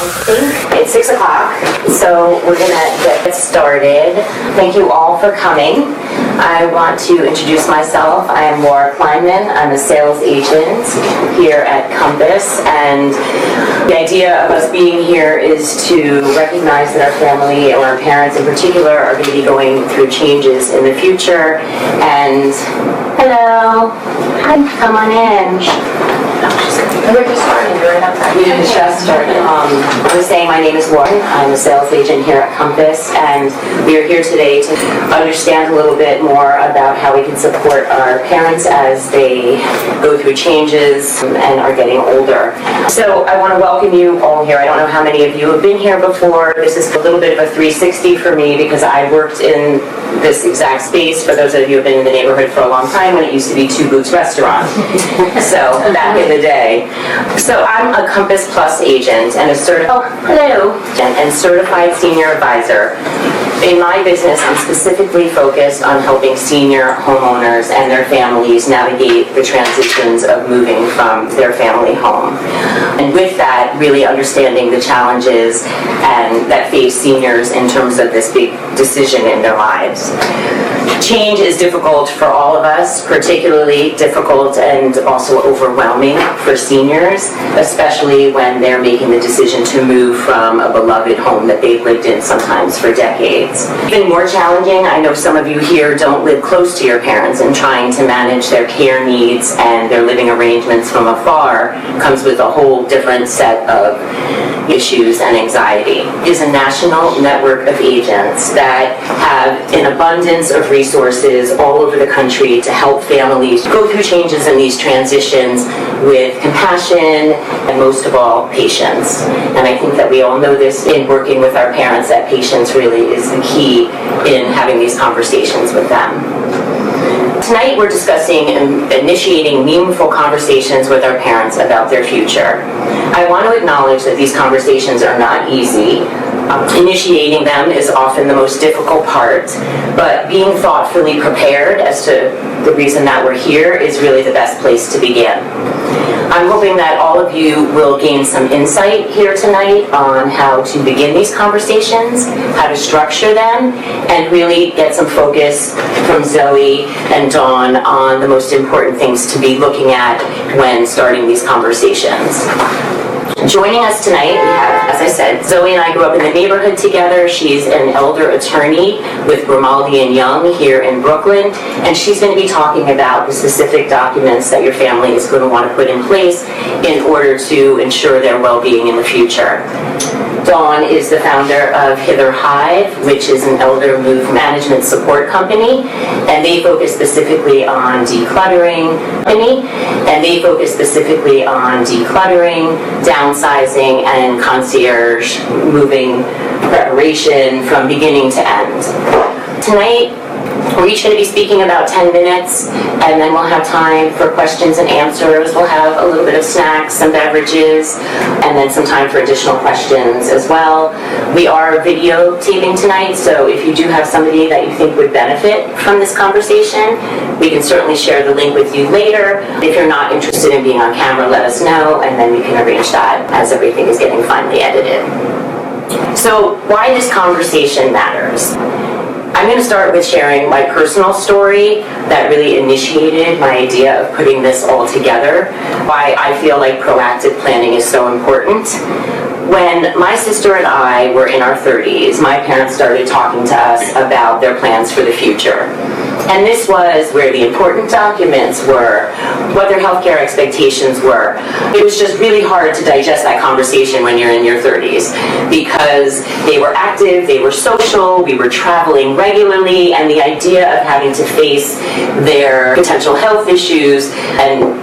think it's 6 o'clock, so we're gonna get started. Thank you all for coming. I want to introduce myself. I am Laura Kleinman. I'm a sales agent here at Compass, and the idea of us being here is to recognize that our family, or our parents in particular, are going to be going through changes in the future. And hello, hi, come on in. We're just starting right up there. We just started. I was saying my name is Lauren. I'm a sales agent here at Compass, and we are here today to understand a little bit more about how we can support our parents as they go through changes and are getting older. So I want to welcome you all here. I don't know how many of you have been here before. This is a little bit of a 360 for me because I worked in this exact space for those of you who have been in the neighborhood for a long time when it used to be Two Boots Restaurant. So back in the day. So I'm a Compass Plus agent and a certified senior advisor. In my business, I'm specifically focused on helping senior homeowners and their families navigate the transitions of moving from their family home. And with that, really understanding the challenges and that face seniors in terms of this big decision in their lives. Change is difficult for all of us, particularly difficult and also overwhelming for seniors, especially when they're making the decision to move from a beloved home that they've lived in sometimes for decades. Even more challenging, I know some of you here don't live close to your parents, and trying to manage their care needs and their living arrangements from afar comes with a whole different set of issues and anxiety. It is a national network of agents that have an abundance of resources all over the country to help families go through changes in these transitions with compassion and most of all, patience. And I think that we all know this in working with our parents, that patience really is the key in having these conversations with them. Tonight we're discussing initiating meaningful conversations with our parents about their future. I want to acknowledge that these conversations are not easy. Initiating them is often the most difficult part, but being thoughtfully prepared as to the reason that we're here is really the best place to begin. I'm hoping that all of you will gain some insight here tonight on how to begin these conversations, how to structure them, and really get some focus from Zoe and Dawn on the most important things to be looking at when starting these conversations. Joining us tonight, we have, as I said, Zoe and I grew up in the neighborhood together. She's an elder attorney with Grimaldi & Young here in Brooklyn, and she's going to be talking about the specific documents that your family is going to want to put in place in order to ensure their well-being in the future. Dawn is the founder of Hither Hive, which is an elder move management support company, and they focus specifically on decluttering, downsizing, and concierge moving preparation from beginning to end. Tonight, we're each going to be speaking about 10 minutes, and then we'll have time for questions and answers. We'll have a little bit of snacks, some beverages, and then some time for additional questions as well. We are videotaping tonight, so if you do have somebody that you think would benefit from this conversation, we can certainly share the link with you later. If you're not interested in being on camera, let us know, and then we can arrange that as everything is getting finally edited. So why this conversation matters. I'm going to start with sharing my personal story that really initiated my idea of putting this all together, why I feel like proactive planning is so important. When my sister and I were in our 30s, my parents started talking to us about their plans for the future. And this was where the important documents were, what their healthcare expectations were. It was just really hard to digest that conversation when you're in your 30s because they were active, they were social, we were traveling regularly, and the idea of having to face their potential health issues and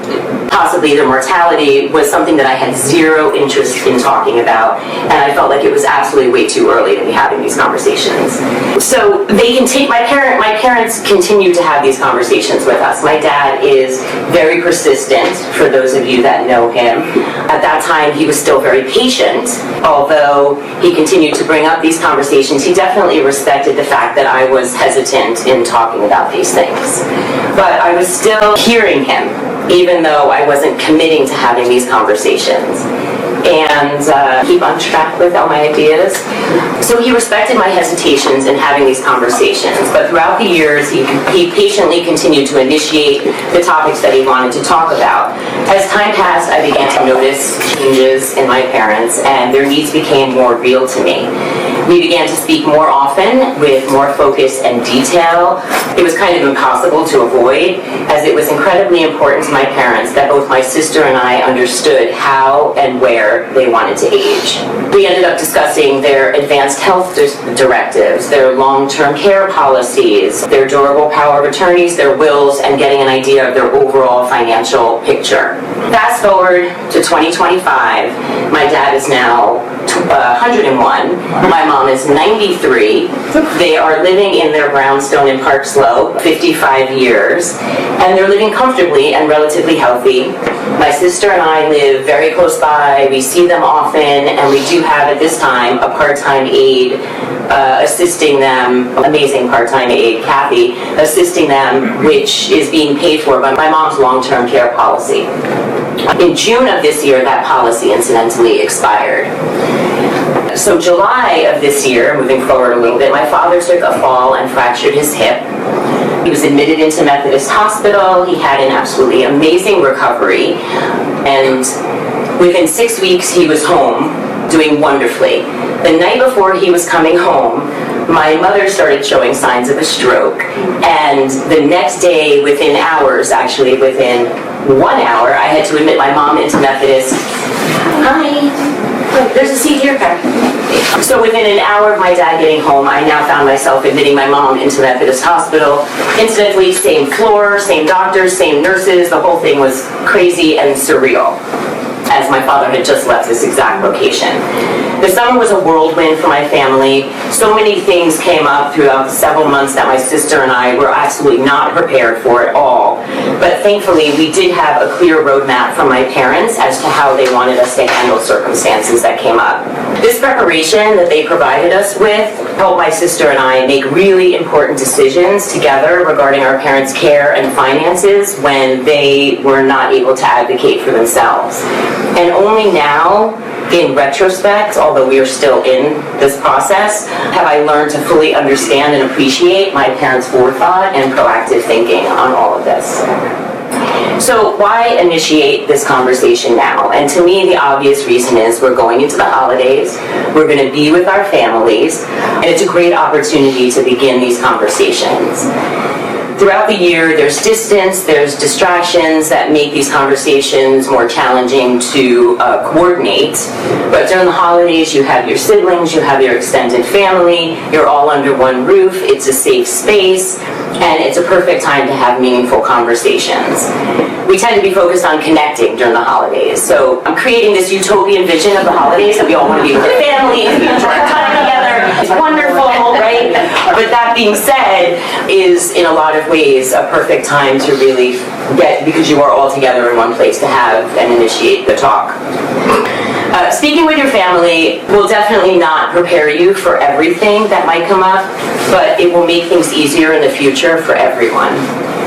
possibly their mortality was something that I had zero interest in talking about, and I felt like it was absolutely way too early to be having these conversations. So they can take my parents continue to have these conversations with us. My dad is very persistent, for those of you that know him. At that time, he was still very patient, although he continued to bring up these conversations. He definitely respected the fact that I was hesitant in talking about these things. But I was still hearing him, even though I wasn't committing to having these conversations. and keep on track with all my ideas. So he respected my hesitations in having these conversations, but throughout the years, he patiently continued to initiate the topics that he wanted to talk about. As time passed, I began to notice changes in my parents, and their needs became more real to me. We began to speak more often with more focus and detail. It was kind of impossible to avoid, as it was incredibly important to my parents that both my sister and I understood how and where they wanted to age. We ended up discussing their advanced health directives, their long-term care policies, their durable power of attorneys, their wills, and getting an idea of their overall financial picture. Fast forward to 2025, my dad is now 101. My mom is 93. They are living in their brownstone in Park Slope, 55 years, and they're living comfortably and relatively healthy. My sister and I live very close by. We see them often, and we do have at this time a part-time aide assisting them, amazing part-time aide, Kathy, assisting them, which is being paid for by my mom's long-term care policy. In June of this year, that policy incidentally expired. So July of this year, moving forward a little bit, my father took a fall and fractured his hip. He was admitted into Methodist Hospital. He had an absolutely amazing recovery. And within 6 weeks, he was home, doing wonderfully. The night before he was coming home, my mother started showing signs of a stroke. And the next day, within hours, actually within 1 hour, I had to admit my mom into Methodist. Hi. There's a seat here, Pat. So within an hour of my dad getting home, I now found myself admitting my mom into Methodist Hospital. Incidentally, same floor, same doctors, same nurses. The whole thing was crazy and surreal, as my father had just left this exact location. The summer was a whirlwind for my family. So many things came up throughout the several months that my sister and I were absolutely not prepared for at all. But thankfully, we did have a clear roadmap from my parents as to how they wanted us to handle circumstances that came up. This preparation that they provided us with helped my sister and I make really important decisions together regarding our parents' care and finances when they were not able to advocate for themselves. And only now, in retrospect, although we are still in this process, have I learned to fully understand and appreciate my parents' forethought and proactive thinking on all of this. So why initiate this conversation now? And to me, the obvious reason is we're going into the holidays, we're going to be with our families, and it's a great opportunity to begin these conversations. Throughout the year, there's distance, there's distractions that make these conversations more challenging to coordinate. But during the holidays, you have your siblings, you have your extended family, you're all under one roof, it's a safe space, and it's a perfect time to have meaningful conversations. We tend to be focused on connecting during the holidays. So I'm creating this utopian vision of the holidays that we all want to be with our families, we enjoy our time together, it's wonderful, right? But that being said, is in a lot of ways a perfect time to really get, because you are all together in one place, to have and initiate the talk. Speaking with your family will definitely not prepare you for everything that might come up, but it will make things easier in the future for everyone.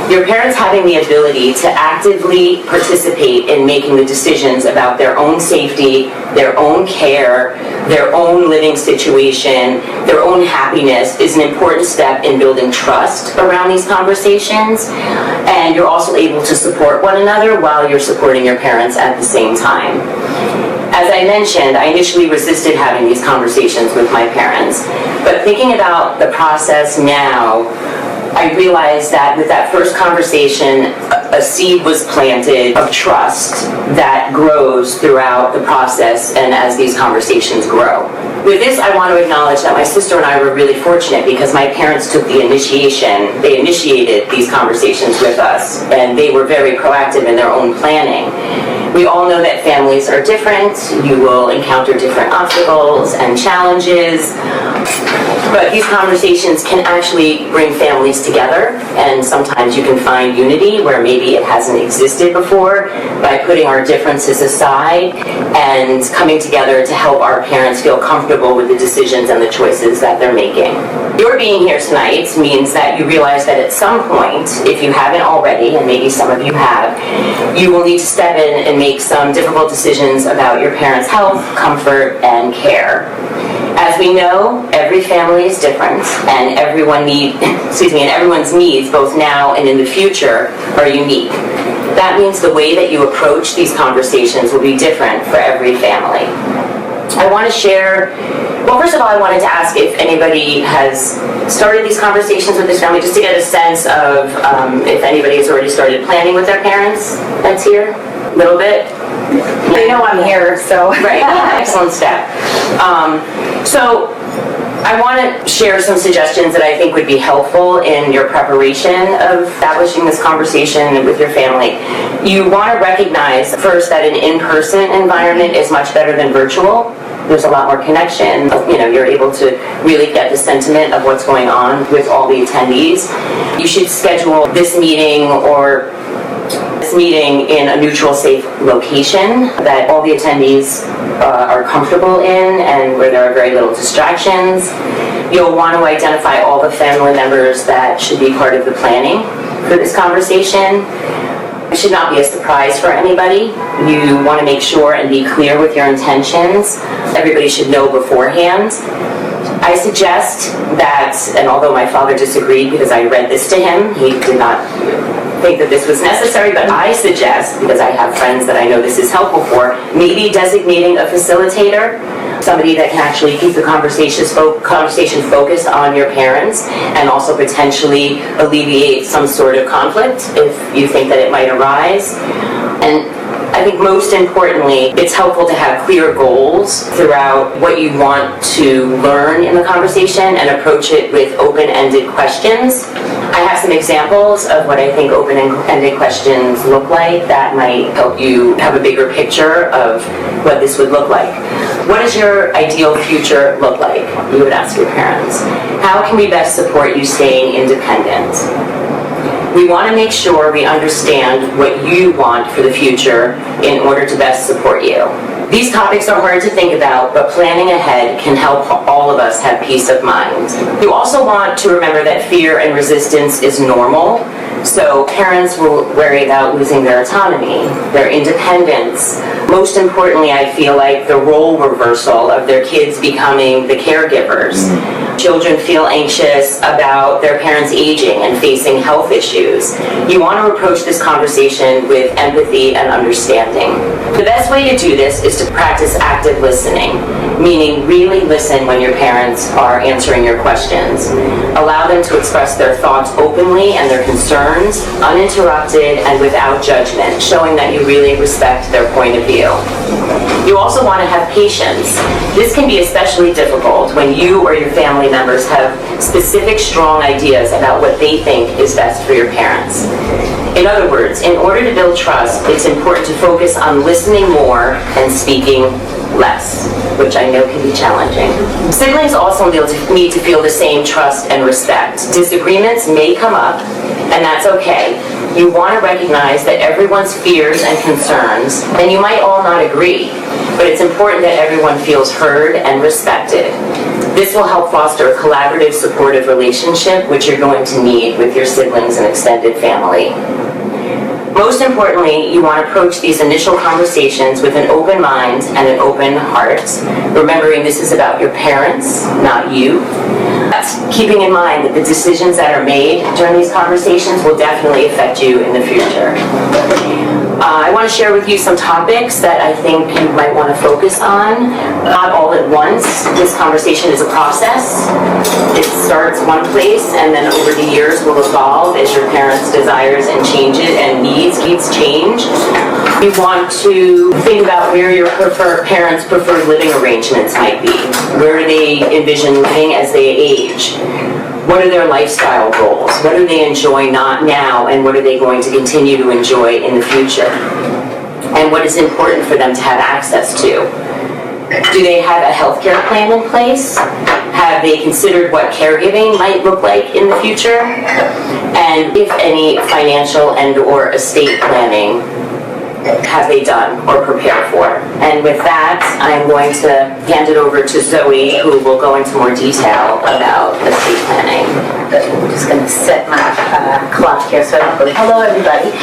Your parents having the ability to actively participate in making the decisions about their own safety, their own care, their own living situation, their own happiness is an important step in building trust around these conversations. And you're also able to support one another while you're supporting your parents at the same time. As I mentioned, I initially resisted having these conversations with my parents, but thinking about the process now, I realized that with that first conversation, a seed was planted of trust that grows throughout the process and as these conversations grow. With this, I want to acknowledge that my sister and I were really fortunate because my parents took the initiation. They initiated these conversations with us, and they were very proactive in their own planning. We all know that families are different. You will encounter different obstacles and challenges. But these conversations can actually bring families together, and sometimes you can find unity where maybe it hasn't existed before by putting our differences aside and coming together to help our parents feel comfortable with the decisions and the choices that they're making. Your being here tonight means that you realize that at some point, if you haven't already, and maybe some of you have, you will need to step in and make some difficult decisions about your parents' health, comfort, and care. As we know, every family is different, and everyone's needs, both now and in the future, are unique. That means the way that you approach these conversations will be different for every family. I want to share, well, first of all, I wanted to ask if anybody has started these conversations with this family, just to get a sense of if anybody has already started planning with their parents that's here, a little bit. They know I'm here, so. Right, excellent step. So I want to share some suggestions that I think would be helpful in your preparation of establishing this conversation with your family. You want to recognize first that an in-person environment is much better than virtual. There's a lot more connection. You're able to really get the sentiment of what's going on with all the attendees. You should schedule this meeting in a neutral, safe location that all the attendees are comfortable in and where there are very little distractions. You'll want to identify all the family members that should be part of the planning for this conversation. It should not be a surprise for anybody. You want to make sure and be clear with your intentions. Everybody should know beforehand. I suggest that, and although my father disagreed because I read this to him, he did not think that this was necessary, but I suggest, because I have friends that I know this is helpful for, maybe designating a facilitator, somebody that can actually keep the conversation focused on your parents and also potentially alleviate some sort of conflict if you think that it might arise. And I think most importantly, it's helpful to have clear goals throughout what you want to learn in the conversation and approach it with open-ended questions. I have some examples of what I think open-ended questions look like that might help you have a bigger picture of what this would look like. What does your ideal future look like? You would ask your parents. How can we best support you staying independent? We want to make sure we understand what you want for the future in order to best support you. These topics are hard to think about, but planning ahead can help all of us have peace of mind. You also want to remember that fear and resistance is normal, so parents will worry about losing their autonomy, their independence. Most importantly, I feel like the role reversal of their kids becoming the caregivers. Children feel anxious about their parents aging and facing health issues. You want to approach this conversation with empathy and understanding. The best way to do this is to practice active listening, meaning really listen when your parents are answering your questions. Allow them to express their thoughts openly and their concerns, uninterrupted and without judgment, showing that you really respect their point of view. You also want to have patience. This can be especially difficult when you or your family members have specific, strong ideas about what they think is best for your parents. In other words, in order to build trust, it's important to focus on listening more and speaking less, which I know can be challenging. Siblings also need to feel the same trust and respect. Disagreements may come up, and that's okay. You want to recognize that everyone's fears and concerns, and you might all not agree, but it's important that everyone feels heard and respected. This will help foster a collaborative, supportive relationship, which you're going to need with your siblings and extended family. Most importantly, you want to approach these initial conversations with an open mind and an open heart, remembering this is about your parents, not you. That's keeping in mind that the decisions that are made during these conversations will definitely affect you in the future. I want to share with you some topics that I think you might want to focus on, not all at once. This conversation is a process. It starts one place and then over the years will evolve as your parents' desires and changes and needs change. You want to think about where your parents' preferred living arrangements might be. Where do they envision living as they age? What are their lifestyle goals? What do they enjoy not now, and what are they going to continue to enjoy in the future? And what is important for them to have access to? Do they have a healthcare plan in place? Have they considered what caregiving might look like in the future? And if any financial and/or estate planning have they done or prepared for? And with that, I'm going to hand it over to Zoe, who will go into more detail about estate planning. I'm just going to set my clock here so I don't go. Hello, everybody.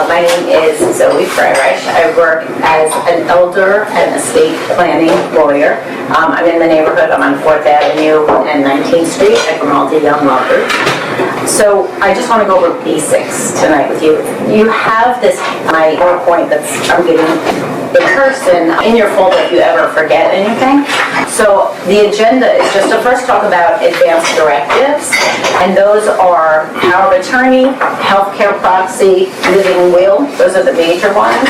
My name is Zoe Freireich. I work as an elder and estate planning lawyer. I'm in the neighborhood. I'm on 4th Avenue and 19th Street at Grimaldi Young Lovers. So I just want to go over basics tonight with you. You have this, my PowerPoint that I'm giving in person in your folder if you ever forget anything. So the agenda is just to first talk about advanced directives, and those are power of attorney, healthcare proxy, living will. Those are the major ones.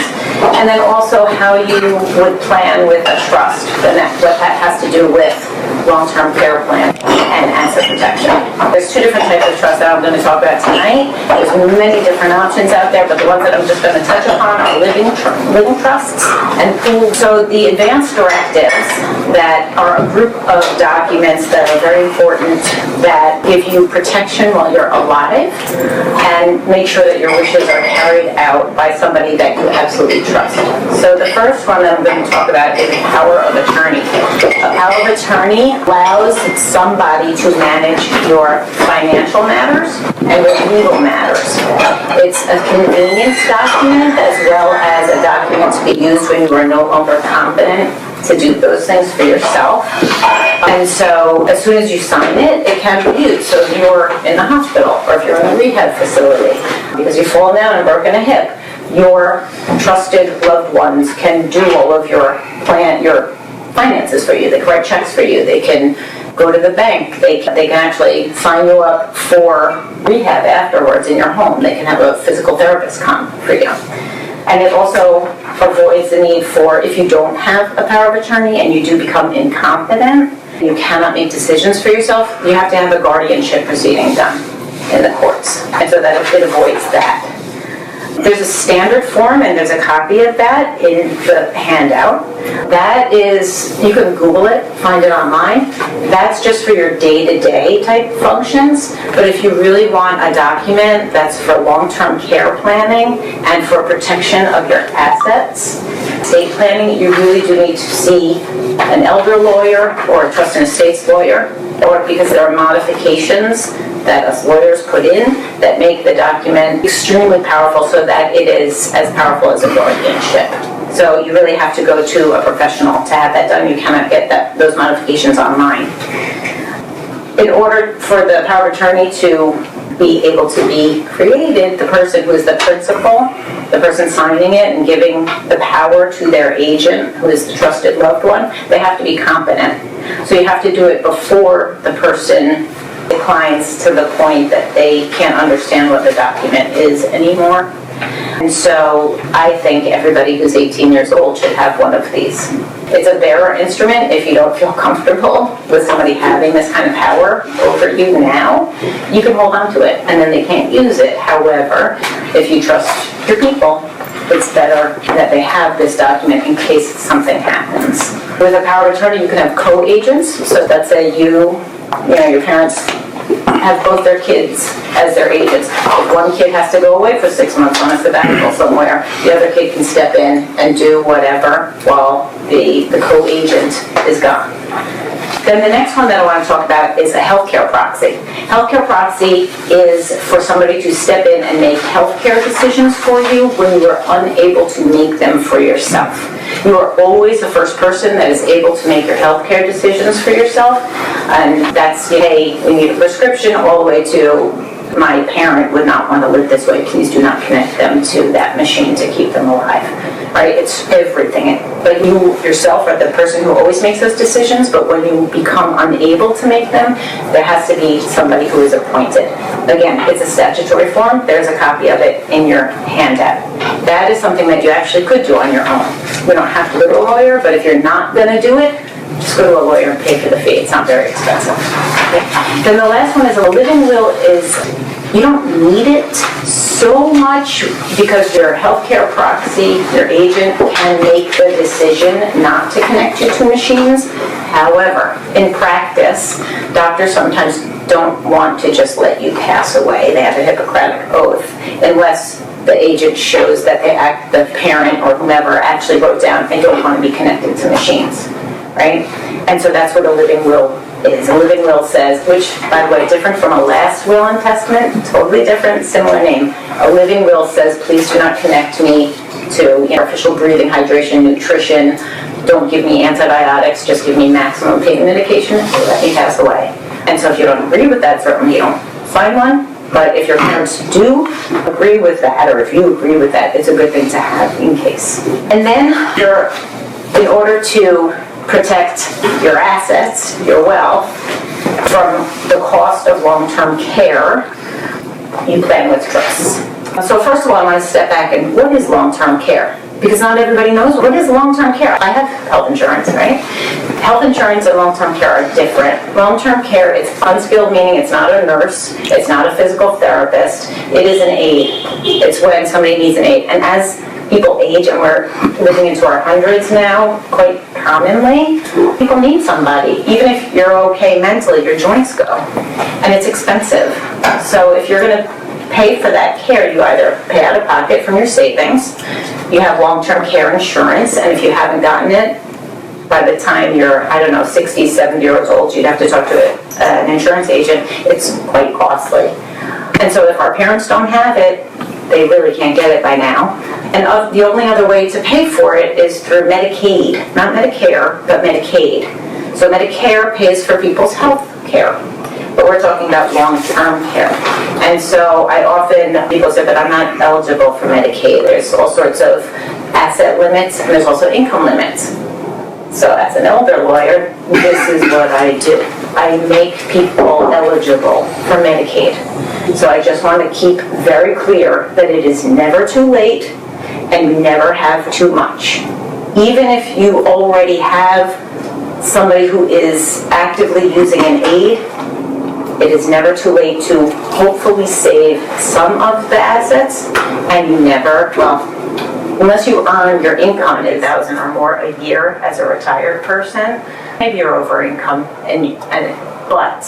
And then also how you would plan with a trust, and what that has to do with long-term care plan and asset protection. There's two different types of trusts that I'm going to talk about tonight. There's many different options out there, but the ones that I'm just going to touch upon are living trusts and pools. So the advanced directives that are a group of documents that are very important that give you protection while you're alive and make sure that your wishes are carried out by somebody that you absolutely trust. So the first one that I'm going to talk about is power of attorney. A power of attorney allows somebody to manage your financial matters and your legal matters. It's a convenience document as well as a document to be used when you are no longer competent to do those things for yourself. And so as soon as you sign it, it can be used. So if you're in the hospital or if you're in a rehab facility because you've fallen down and broken a hip, your trusted loved ones can do all of your finances for you. They can write checks for you. They can go to the bank. They can actually sign you up for rehab afterwards in your home. They can have a physical therapist come for you. And it also avoids the need for, if you don't have a power of attorney and you do become incompetent, you cannot make decisions for yourself, you have to have a guardianship proceeding done in the courts. And so that it avoids that. There's a standard form, and there's a copy of that in the handout. That is, you can Google it, find it online. That's just for your day-to-day type functions. But if you really want a document that's for long-term care planning and for protection of your assets, estate planning, you really do need to see an elder lawyer or a trust and estates lawyer, or because there are modifications that us lawyers put in that make the document extremely powerful so that it is as powerful as a guardianship. So you really have to go to a professional to have that done. You cannot get those modifications online. In order for the power of attorney to be able to be created, the person who is the principal, the person signing it and giving the power to their agent, who is the trusted loved one, they have to be competent. So you have to do it before the person declines to the point that they can't understand what the document is anymore. And so I think everybody who's 18 years old should have one of these. It's a bearer instrument. If you don't feel comfortable with somebody having this kind of power over you now, you can hold on to it and then they can't use it. However, if you trust your people, it's better that they have this document in case something happens. With a power of attorney, you can have co-agents. So let's say your parents have both their kids as their agents. If one kid has to go away for 6 months on a sabbatical somewhere, the other kid can step in and do whatever while the co-agent is gone. Then the next one that I want to talk about is a healthcare proxy. Healthcare proxy is for somebody to step in and make healthcare decisions for you when you are unable to make them for yourself. You are always the first person that is able to make your healthcare decisions for yourself, and that's, hey, we need a prescription, all the way to my parent would not want to live this way, please do not connect them to that machine to keep them alive. Right? It's everything. But you yourself are the person who always makes those decisions, but when you become unable to make them, there has to be somebody who is appointed. Again, it's a statutory form. There's a copy of it in your handout. That is something that you actually could do on your own. We don't have to go to a lawyer, but if you're not going to do it, just go to a lawyer and pay for the fee. It's not very expensive. Okay. Then the last one is a living will. You don't need it so much because your healthcare proxy, your agent, can make the decision not to connect you to machines. However, in practice, doctors sometimes don't want to just let you pass away. They have a Hippocratic oath unless the agent shows that the parent or whomever actually wrote down, I don't want to be connected to machines, right? And so that's what a living will is. A living will says, which, by the way, different from a last will and testament, totally different, similar name. A living will says, please do not connect me to artificial breathing, hydration, nutrition. Don't give me antibiotics, just give me maximum pain medication, let me pass away. And so if you don't agree with that, certainly you don't sign one. But if your parents do agree with that, or if you agree with that, it's a good thing to have in case. And then in order to protect your assets, your wealth, from the cost of long-term care, you plan with trusts. So first of all, I want to step back and what is long-term care? Because not everybody knows what is long-term care. I have health insurance, right? Health insurance and long-term care are different. Long-term care is unskilled, meaning it's not a nurse, it's not a physical therapist, it is an aid. It's when somebody needs an aid. And as people age, and we're living into our hundreds now, quite commonly, people need somebody. Even if you're okay mentally, your joints go. And it's expensive. So if you're going to pay for that care, you either pay out of pocket from your savings, you have long-term care insurance, and if you haven't gotten it, by the time you're, 60, 70 years old, you'd have to talk to an insurance agent. It's quite costly. And so if our parents don't have it, they really can't get it by now. And the only other way to pay for it is through Medicaid, not Medicare, but Medicaid. So Medicare pays for people's health care, but we're talking about long-term care. And so people say, but I'm not eligible for Medicaid. There's all sorts of asset limits, and there's also income limits. So as an elder lawyer, this is what I do. I make people eligible for Medicaid. So I just want to keep very clear that it is never too late and you never have too much. Even if you already have somebody who is actively using an aid, it is never too late to hopefully save some of the assets, and you never, unless you earn your income $8,000 or more a year as a retired person, maybe you're over income, but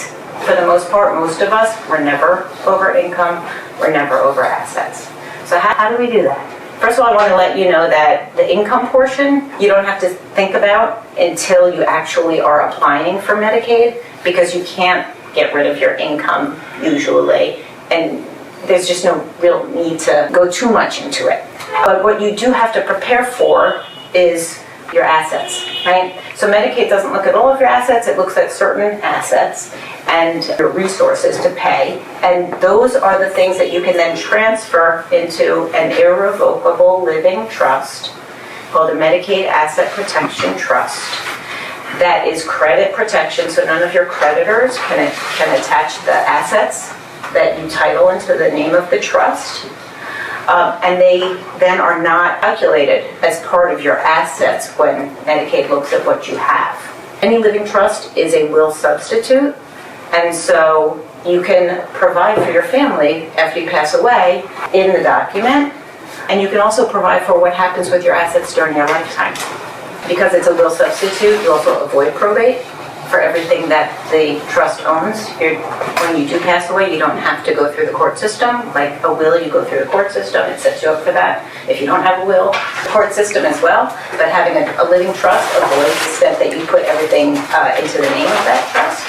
for the most part, most of us, we're never over income, we're never over assets. So how do we do that? First of all, I want to let you know that the income portion, you don't have to think about until you actually are applying for Medicaid, because you can't get rid of your income usually, and there's just no real need to go too much into it. But what you do have to prepare for is your assets, right? So Medicaid doesn't look at all of your assets, it looks at certain assets and your resources to pay, and those are the things that you can then transfer into an irrevocable living trust called a Medicaid Asset Protection Trust. That is credit protection, so none of your creditors can attach the assets that you title into the name of the trust. And they then are not calculated as part of your assets when Medicaid looks at what you have. Any living trust is a will substitute, and so you can provide for your family after you pass away in the document, and you can also provide for what happens with your assets during your lifetime. Because it's a will substitute, you also avoid probate for everything that the trust owns. When you do pass away, you don't have to go through the court system. Like a will, you go through the court system, it sets you up for that. If you don't have a will, the court system as well. But having a living trust avoids the extent that you put everything into the name of that trust.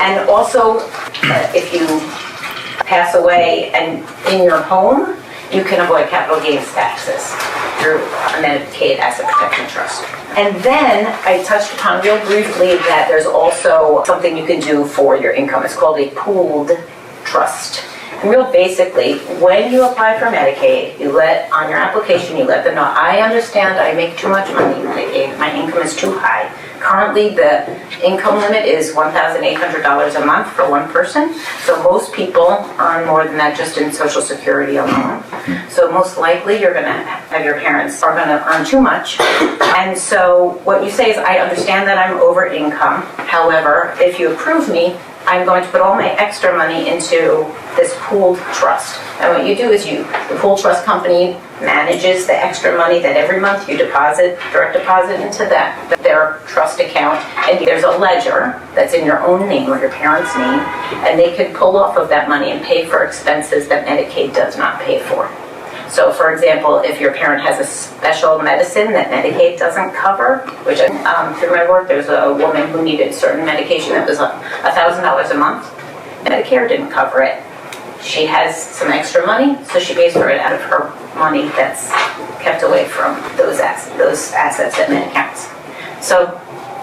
And also, if you pass away and in your home, you can avoid capital gains taxes through a Medicaid Asset Protection Trust. And then I touched upon real briefly that there's also something you can do for your income. It's called a pooled trust. And real basically, when you apply for Medicaid, on your application, you let them know, I understand I make too much money, my income is too high. Currently, the income limit is $1,800 a month for one person. So most people earn more than that just in Social Security alone. So most likely you're going to have your parents are going to earn too much. And so what you say is, I understand that I'm over income. However, if you approve me, I'm going to put all my extra money into this pooled trust. And what you do is the pool trust company manages the extra money that every month you direct deposit into their trust account. And there's a ledger that's in your own name or your parents' name, and they can pull off of that money and pay for expenses that Medicaid does not pay for. So for example, if your parent has a special medicine that Medicaid doesn't cover, which through my work, there's a woman who needed certain medication that was $1,000 a month. Medicare didn't cover it. She has some extra money, so she pays for it out of her money that's kept away from those assets and accounts. So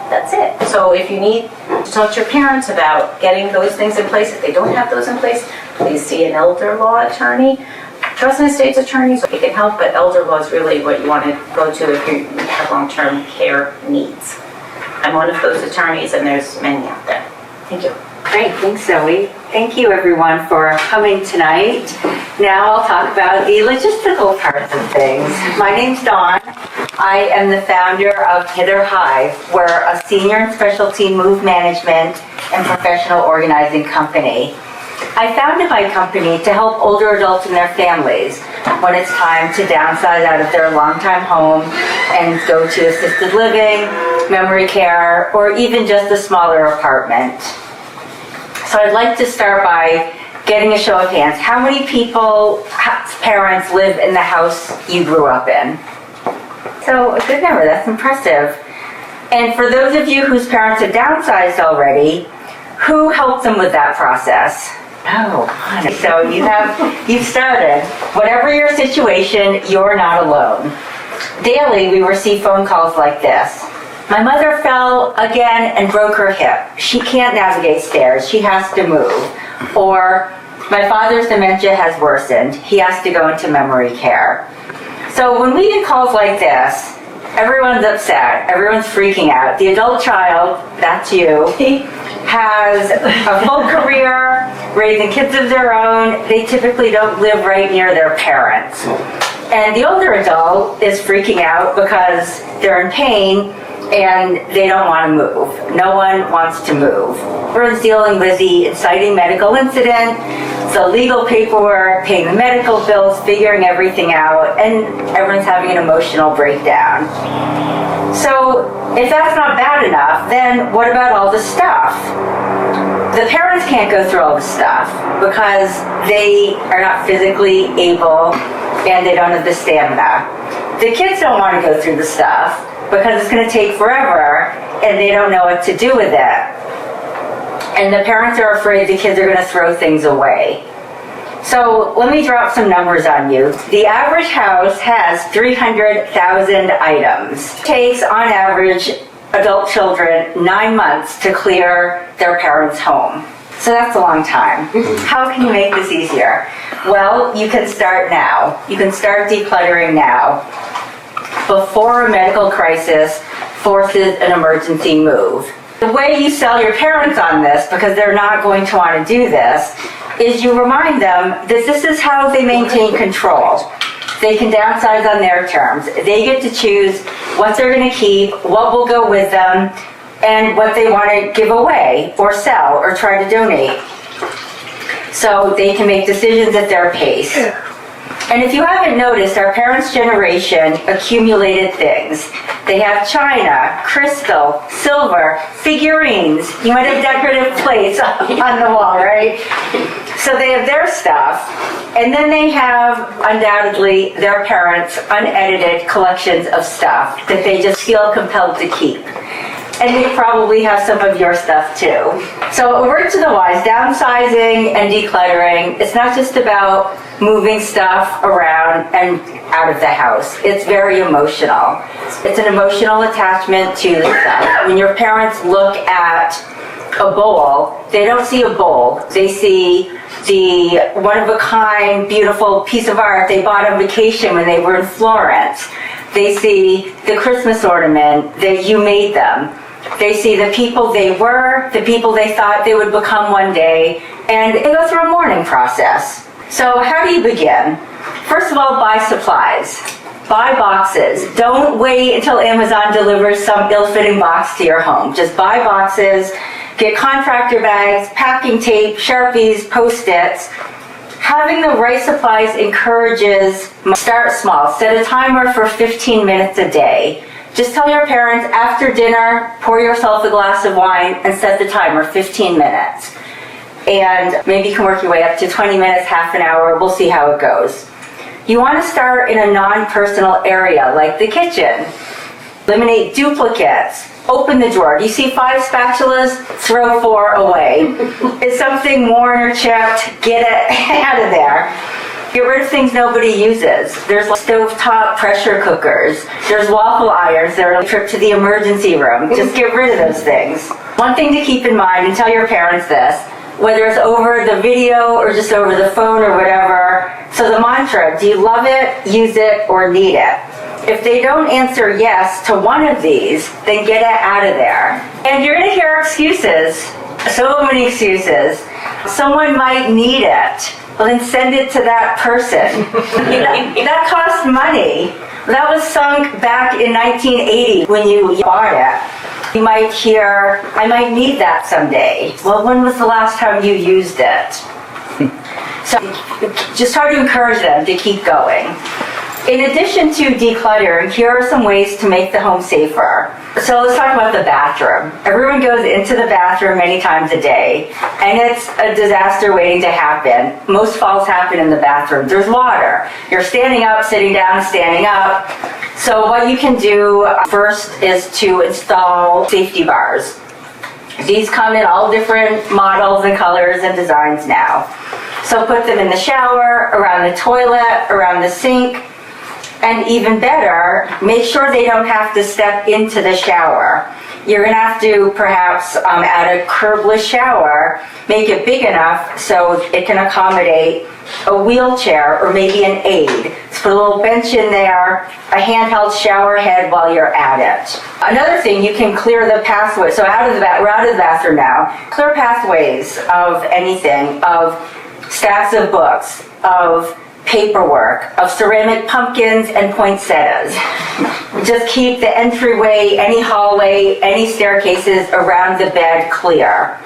that's it. So if you need to talk to your parents about getting those things in place, if they don't have those in place, please see an elder law attorney. Trust and estates attorneys, it can help, but elder law is really what you want to go to if you have long-term care needs. I'm one of those attorneys, and there's many out there. Thank you. Great, thanks Zoe. Thank you everyone for coming tonight. Now I'll talk about the logistical parts of things. My name's Dawn. I am the founder of Hither Hive. We're a senior and specialty move management and professional organizing company. I founded my company to help older adults and their families when it's time to downsize out of their longtime home and go to assisted living, memory care, or even just a smaller apartment. So I'd like to start by getting a show of hands. How many parents live in the house you grew up in? So a good number, that's impressive. And for those of you whose parents have downsized already, who helped them with that process? Oh, honey. So you've started. Whatever your situation, you're not alone. Daily, we receive phone calls like this. My mother fell again and broke her hip. She can't navigate stairs. She has to move. Or my father's dementia has worsened. He has to go into memory care. So when we get calls like this, everyone's upset. Everyone's freaking out. The adult child, that's you, has a full career, raising kids of their own. They typically don't live right near their parents. And the older adult is freaking out because they're in pain and they don't want to move. No one wants to move. Everyone's dealing with the inciting medical incident, the legal paperwork, paying the medical bills, figuring everything out, and everyone's having an emotional breakdown. So if that's not bad enough, then what about all the stuff? The parents can't go through all the stuff because they are not physically able and they don't have the stamina. The kids don't want to go through the stuff because it's going to take forever and they don't know what to do with it. And the parents are afraid the kids are going to throw things away. So let me drop some numbers on you. The average house has 300,000 items. It takes, on average, adult children 9 months to clear their parents' home. So that's a long time. How can you make this easier? Well, you can start now. You can start decluttering now, before a medical crisis forces an emergency move. The way you sell your parents on this, because they're not going to want to do this, is you remind them that this is how they maintain control. They can downsize on their terms. They get to choose what they're going to keep, what will go with them, and what they want to give away or sell or try to donate. So they can make decisions at their pace. And if you haven't noticed, our parents' generation accumulated things. They have china, crystal, silver, figurines. You might have decorative plates on the wall, right? So they have their stuff. And then they have, undoubtedly, their parents' unedited collections of stuff that they just feel compelled to keep. And they probably have some of your stuff too. So a word to the wise, downsizing and decluttering, it's not just about moving stuff around and out of the house. It's very emotional. It's an emotional attachment to the stuff. When your parents look at a bowl, they don't see a bowl. They see the one-of-a-kind, beautiful piece of art they bought on vacation when they were in Florence. They see the Christmas ornament that you made them. They see the people they were, the people they thought they would become one day, and they go through a mourning process. So how do you begin? First of all, buy supplies. Buy boxes. Don't wait until Amazon delivers some ill-fitting box to your home. Just buy boxes. Get contractor bags, packing tape, Sharpies, Post-its. Having the right supplies encourages, start small. Set a timer for 15 minutes a day. Just tell your parents after dinner, pour yourself a glass of wine and set the timer 15 minutes. And maybe you can work your way up to 20 minutes, half an hour. We'll see how it goes. You want to start in a non-personal area like the kitchen. Eliminate duplicates. Open the drawer. Do you see 5 spatulas? Throw 4 away. Is something worn or chipped? Get it out of there. Get rid of things nobody uses. There's stovetop pressure cookers. There's waffle irons that are a trip to the emergency room. Just get rid of those things. One thing to keep in mind, and tell your parents this, whether it's over the video or just over the phone or whatever. So the mantra, do you love it, use it, or need it? If they don't answer yes to one of these, then get it out of there. And you're going to hear excuses, so many excuses. Someone might need it. Well, then send it to that person. That costs money. That was sunk back in 1980 when you bought it. You might hear, I might need that someday. Well, when was the last time you used it? So just try to encourage them to keep going. In addition to decluttering, here are some ways to make the home safer. So let's talk about the bathroom. Everyone goes into the bathroom many times a day, and it's a disaster waiting to happen. Most falls happen in the bathroom. There's water. You're standing up, sitting down, standing up. So what you can do first is to install safety bars. These come in all different models and colors and designs now. So put them in the shower, around the toilet, around the sink, and even better, make sure they don't have to step into the shower. You're going to have to perhaps add a curbless shower, make it big enough so it can accommodate a wheelchair or maybe an aid. So put a little bench in there, a handheld shower head while you're at it. Another thing, you can clear the pathway. So we're out of the bathroom now. Clear pathways of anything, of stacks of books, of paperwork, of ceramic pumpkins and poinsettias. Just keep the entryway, any hallway, any staircases around the bed clear.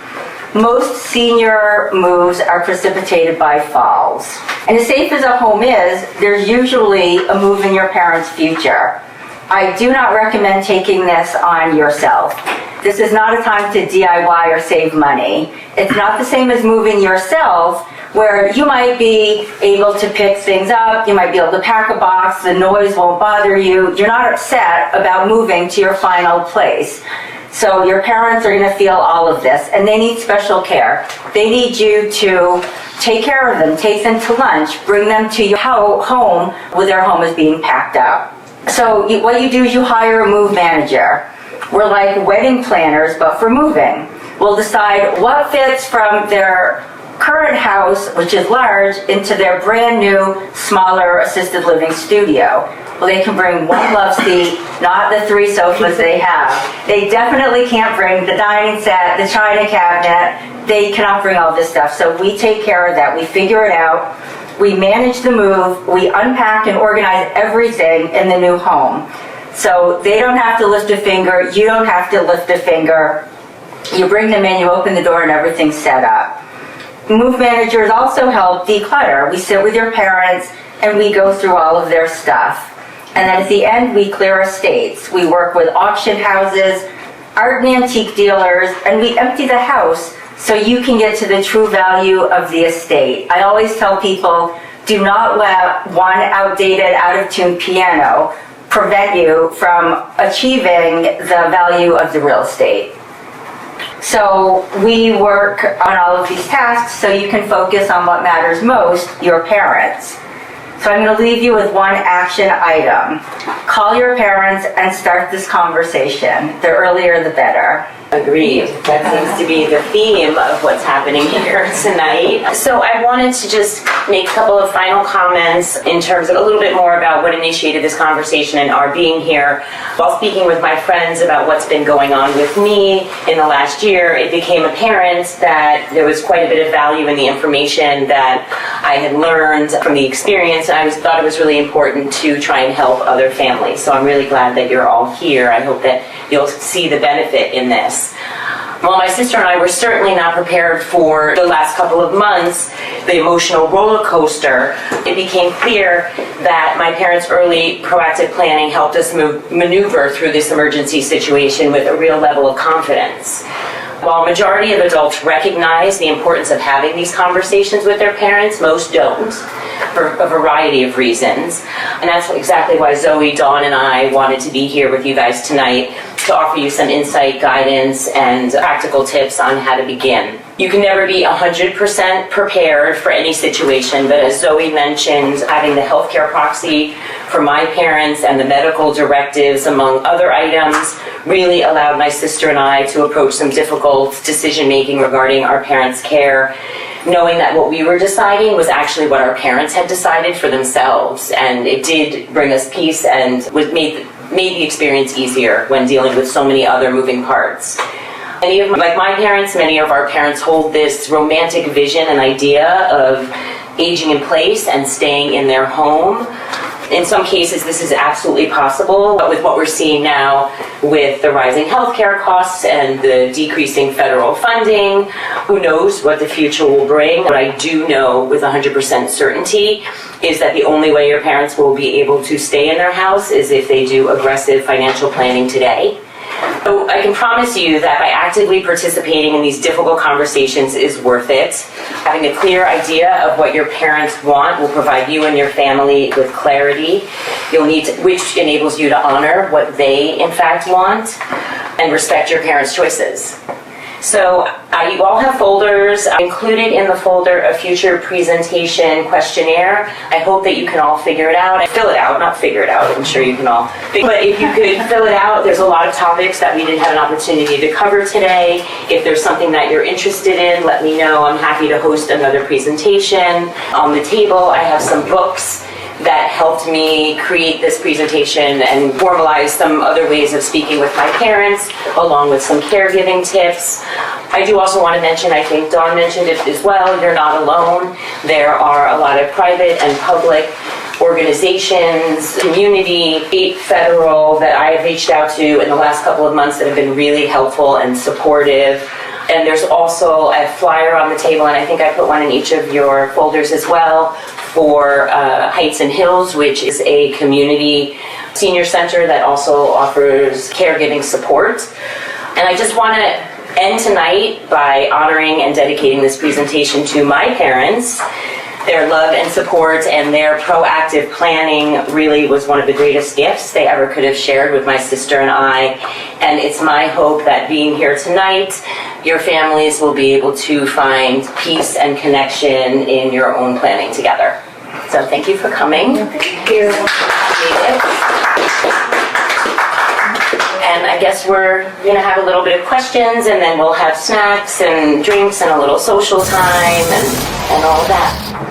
Most senior moves are precipitated by falls. And as safe as a home is, there's usually a move in your parents' future. I do not recommend taking this on yourself. This is not a time to DIY or save money. It's not the same as moving yourself, where you might be able to pick things up, you might be able to pack a box, the noise won't bother you, you're not upset about moving to your final place. So your parents are going to feel all of this, and they need special care. They need you to take care of them, take them to lunch, bring them to your home where their home is being packed up. So what you do is you hire a move manager. We're like wedding planners, but for moving. We'll decide what fits from their current house, which is large, into their brand new, smaller assisted living studio. Well, they can bring one love seat, not the 3 sofas they have. They definitely can't bring the dining set, the china cabinet. They cannot bring all this stuff. So we take care of that. We figure it out. We manage the move. We unpack and organize everything in the new home. So they don't have to lift a finger. You don't have to lift a finger. You bring them in, you open the door, and everything's set up. Move managers also help declutter. We sit with your parents and we go through all of their stuff. And then at the end, we clear estates. We work with auction houses, art and antique dealers, and we empty the house so you can get to the true value of the estate. I always tell people, do not let one outdated, out-of-tune piano prevent you from achieving the value of the real estate. So we work on all of these tasks so you can focus on what matters most, your parents. So I'm going to leave you with one action item. Call your parents and start this conversation. The earlier the better. Agreed. That seems to be the theme of what's happening here tonight. So I wanted to just make a couple of final comments in terms of a little bit more about what initiated this conversation and our being here. While speaking with my friends about what's been going on with me in the last year, it became apparent that there was quite a bit of value in the information that I had learned from the experience, and I thought it was really important to try and help other families. So I'm really glad that you're all here. I hope that you'll see the benefit in this. While my sister and I were certainly not prepared for the last couple of months, the emotional roller coaster, it became clear that my parents' early proactive planning helped us maneuver through this emergency situation with a real level of confidence. While a majority of adults recognize the importance of having these conversations with their parents, most don't, for a variety of reasons. And that's exactly why Zoe, Dawn, and I wanted to be here with you guys tonight to offer you some insight, guidance, and practical tips on how to begin. You can never be 100% prepared for any situation, but as Zoe mentioned, having the healthcare proxy for my parents and the medical directives, among other items, really allowed my sister and I to approach some difficult decision-making regarding our parents' care, knowing that what we were deciding was actually what our parents had decided for themselves. And it did bring us peace and made the experience easier when dealing with so many other moving parts. Like my parents, many of our parents hold this romantic vision and idea of aging in place and staying in their home. In some cases, this is absolutely possible, but with what we're seeing now with the rising healthcare costs and the decreasing federal funding, who knows what the future will bring. What I do know with 100% certainty is that the only way your parents will be able to stay in their house is if they do aggressive financial planning today. So I can promise you that by actively participating in these difficult conversations is worth it. Having a clear idea of what your parents want will provide you and your family with clarity. Which enables you to honor what they in fact want and respect your parents' choices. So you all have folders. I included in the folder a future presentation questionnaire. I hope that you can all figure it out. Fill it out, not figure it out. I'm sure you can all. But if you could fill it out, there's a lot of topics that we didn't have an opportunity to cover today. If there's something that you're interested in, let me know. I'm happy to host another presentation. On the table, I have some books that helped me create this presentation and formalize some other ways of speaking with my parents, along with some caregiving tips. I do also want to mention, I think Dawn mentioned it as well, you're not alone. There are a lot of private and public organizations, community, state, federal, that I have reached out to in the last couple of months that have been really helpful and supportive. And there's also a flyer on the table, and I think I put one in each of your folders as well, for Heights and Hills, which is a community senior center that also offers caregiving support. And I just want to end tonight by honoring and dedicating this presentation to my parents. Their love and support and their proactive planning really was one of the greatest gifts they ever could have shared with my sister and I. And it's my hope that being here tonight, your families will be able to find peace and connection in your own planning together. So thank you for coming. Thank you. And I guess we're going to have a little bit of questions, and then we'll have snacks and drinks and a little social time and all of that.